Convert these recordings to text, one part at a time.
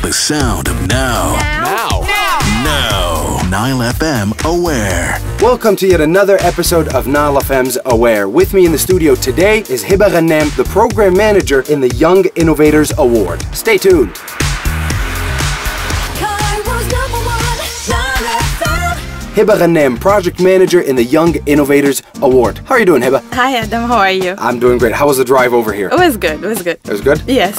The sound of now. Now. Nile FM Aware. Welcome to yet another episode of Nile FM's Aware. With me in the studio today is Heba Ghannam, the Program Manager in the Young Innovators Award. Stay tuned. Heba Ghannam, Project Manager in the Young Innovators Award. How are you doing, Heba? Hi, Adham. How are you? I'm doing great. How was the drive over here? It was good. It was good. It was good? Yes.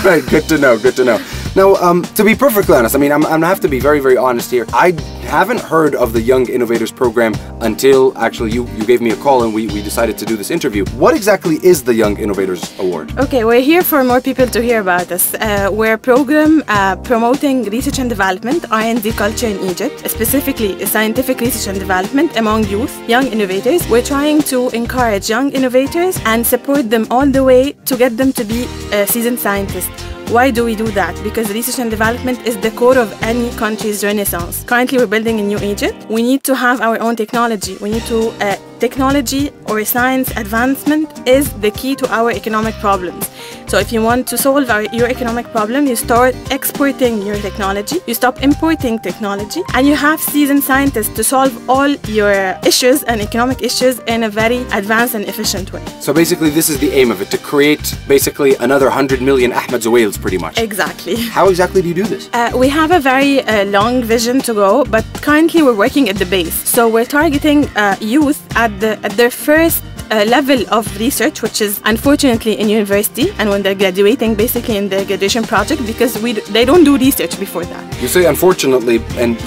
Right, good to know. Good to know. Now, to be perfectly honest, I mean, I'm gonna have to be very, very honest here. I haven't heard of the Young Innovators Program until actually you gave me a call and we decided to do this interview. What exactly is the Young Innovators Award? Okay, we're here for more people to hear about us. We're a program promoting research and development, R&D culture in Egypt, specifically scientific research and development among youth, young innovators. We're trying to encourage young innovators and support them all the way to get them to be seasoned scientists. Why do we do that? Because research and development is the core of any country's renaissance. Currently, we're building a new Egypt. We need to have our own technology. We need to technology or science advancement is the key to our economic problems. So if you want to solve your economic problem, you start exporting your technology, you stop importing technology, and you have seasoned scientists to solve all your issues and economic issues in a very advanced and efficient way. So basically this is the aim of it, to create basically another 100 million Ahmed Zawales pretty much. Exactly. How exactly do you do this? We have a very long vision to go, but currently we're working at the base. So we're targeting youth at their first level of research, which is unfortunately in university and when they're graduating, basically in their graduation project, because they don't do research before that. You say unfortunately, and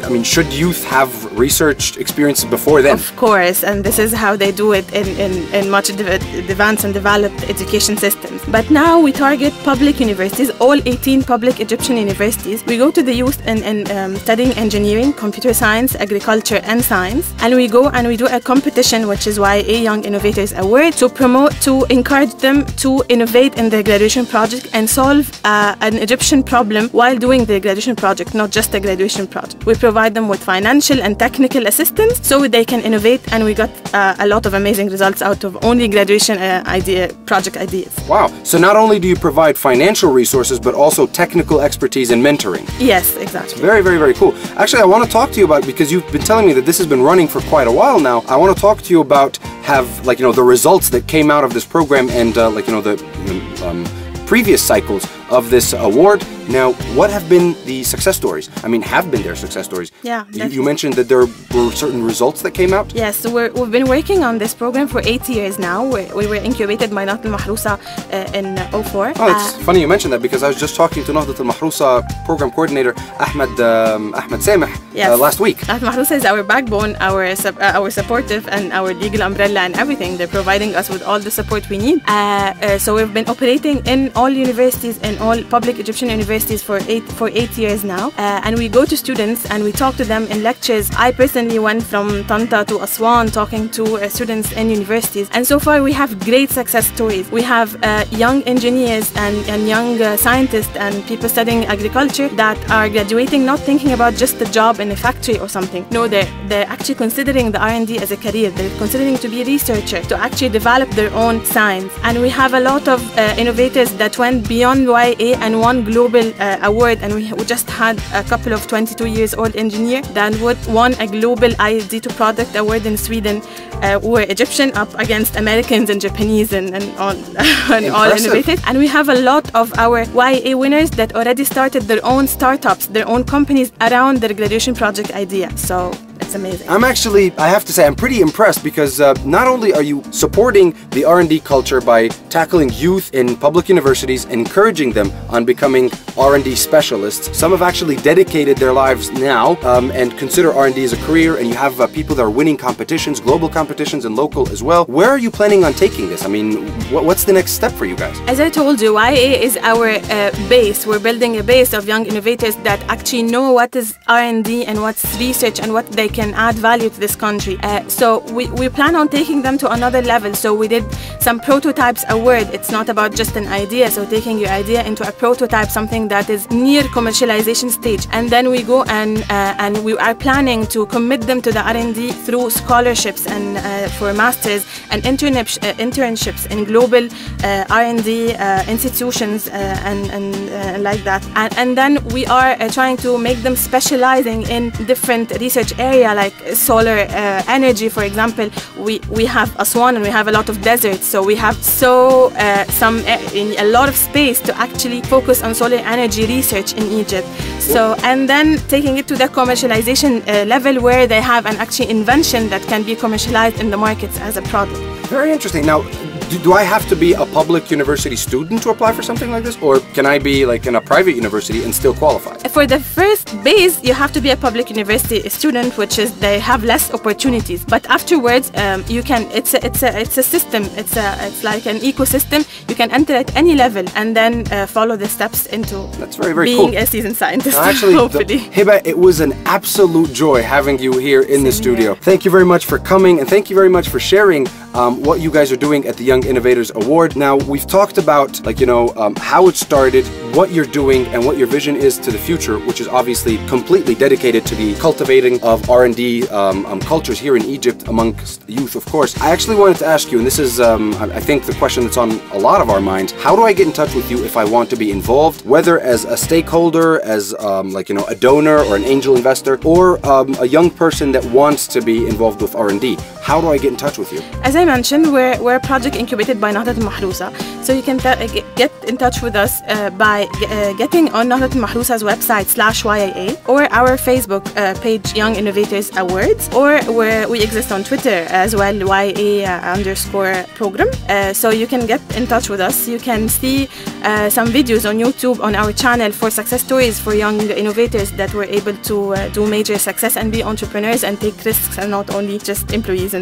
I mean, should youth have research experiences before then? Of course, and this is how they do it in much advanced and developed education systems. But now we target public universities, all 18 public Egyptian universities. We go to the youth and studying engineering, computer science, agriculture, and science. And we go and we do a competition, which is why a Young Innovators Award, to encourage them to innovate in their graduation project and solve an Egyptian problem while doing their graduation project, not just a graduation project. We provide them with financial and technical assistance so they can innovate, and we got a lot of amazing results out of only graduation project ideas. Wow. So not only do you provide financial resources, but also technical expertise and mentoring. Yes, exactly. It's very, very, very cool. Actually, I want to talk to you about, because you've been telling me that this has been running for quite a while now. I want to talk to you about the results that came out of this program and the previous cycles of this award. Now, what have been the success stories? I mean, have been there success stories? Yeah, you mentioned that there were certain results that came out? Yes, so we've been working on this program for 8 years now. We were incubated by Nahdat al-Mahrousa in 2004. Oh, it's funny you mentioned that, because I was just talking to Nahdat al-Mahrousa program coordinator Ahmed Sameh last week. Nahdat al-Mahrousa is our backbone, our supportive and our legal umbrella and everything. They're providing us with all the support we need. So we've been operating in all universities and all public Egyptian universities for eight years now, and we go to students and we talk to them in lectures. I personally went from Tanta to Aswan talking to students in universities, and so far we have great success stories. We have young engineers and young scientists and people studying agriculture that are graduating not thinking about just a job in a factory or something. No, they're actually considering the R&D as a career. They're considering to be a researcher, to actually develop their own science. And we have a lot of innovators that went beyond YA and won global award, and we just had a couple of 22 years old engineer that won a global ID2 product award in Sweden. We're Egyptian up against Americans and Japanese and all innovators. And we have a lot of our YA winners that already started their own startups, their own companies around their graduation project idea. So it's amazing. I have to say, I'm pretty impressed, because not only are you supporting the R&D culture by tackling youth in public universities, encouraging them on becoming R&D specialists, some have actually dedicated their lives now and consider R&D as a career, and you have people that are winning competitions, global competitions and local as well. Where are you planning on taking this? I mean, what's the next step for you guys? As I told you, YA is our base. We're building a base of young innovators that actually know what is R&D and what's research and what they can add value to this country. So we plan on taking them to another level. So we did some prototypes award. It's not about just an idea, so taking your idea into a prototype, something that is near commercialization stage, and then we go and we are planning to commit them to the R&D through scholarships and for masters and internships in global R&D institutions and like that, and then we are trying to make them specializing in different research area like solar energy. For example, we have Aswan and we have a lot of deserts, so we have a lot of space to actually focus on solar energy research in Egypt. So, and then taking it to the commercialization level where they have an actual invention that can be commercialized in the markets as a product. Very interesting. Now, do I have to be a public university student to apply for something like this, or can I be like in a private university and still qualify? For the first base, you have to be a public university student, which is they have less opportunities. But afterwards, you can. It's a system. It's like an ecosystem. You can enter at any level and then follow the steps into being a seasoned scientist. Actually, hopefully. Heba, it was an absolute joy having you here in the studio. Thank you very much for coming, and thank you very much for sharing what you guys are doing at the Young Innovators Award. Now, we've talked about, like, how it started, what you're doing, and what your vision is to the future, which is obviously completely dedicated to the cultivating of R&D cultures here in Egypt amongst youth, of course. I actually wanted to ask you, and this is, I think, the question that's on a lot of our minds, how do I get in touch with you if I want to be involved, whether as a stakeholder, as, a donor or an angel investor, or a young person that wants to be involved with R&D? How do I get in touch with you? As I mentioned, we're a project incubated by Nahdat al-Mahrousa. So you can get in touch with us by getting on Nahdat al-Mahrousa's website /YIA or our Facebook page Young Innovators Awards, or where we exist on Twitter as well, YA_program. So you can get in touch with us. You can see some videos on YouTube on our channel for success stories for young innovators that were able to do major success and be entrepreneurs and take risks and not only just employees.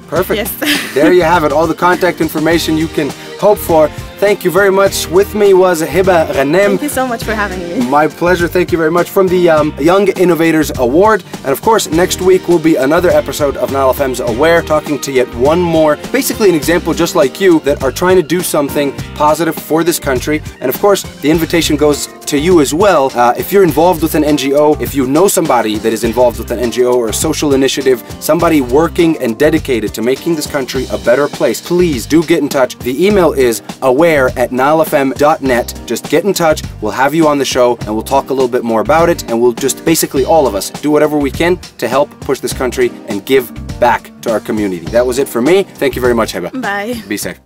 Perfect. Yes. There you have it, all the contact information you can hope for. Thank you very much. With me was Heba Ghannam. Thank you so much for having me. My pleasure. Thank you very much, from the Young Innovators Award. And of course, next week will be another episode of NILE FM's Aware, talking to yet one more, basically an example just like you, that are trying to do something positive for this country. And of course, the invitation goes to you as well. If you're involved with an NGO, if you know somebody that is involved with an NGO or a social initiative, somebody working and dedicated to making this country a better place, please do get in touch. The email is aware@nilefm.net. Just get in touch. We'll have you on the show and we'll talk a little bit more about it, and we'll just basically, all of us, do whatever we can to help push this country and give back to our community. That was it for me. Thank you very much, Heba. Bye. Be safe.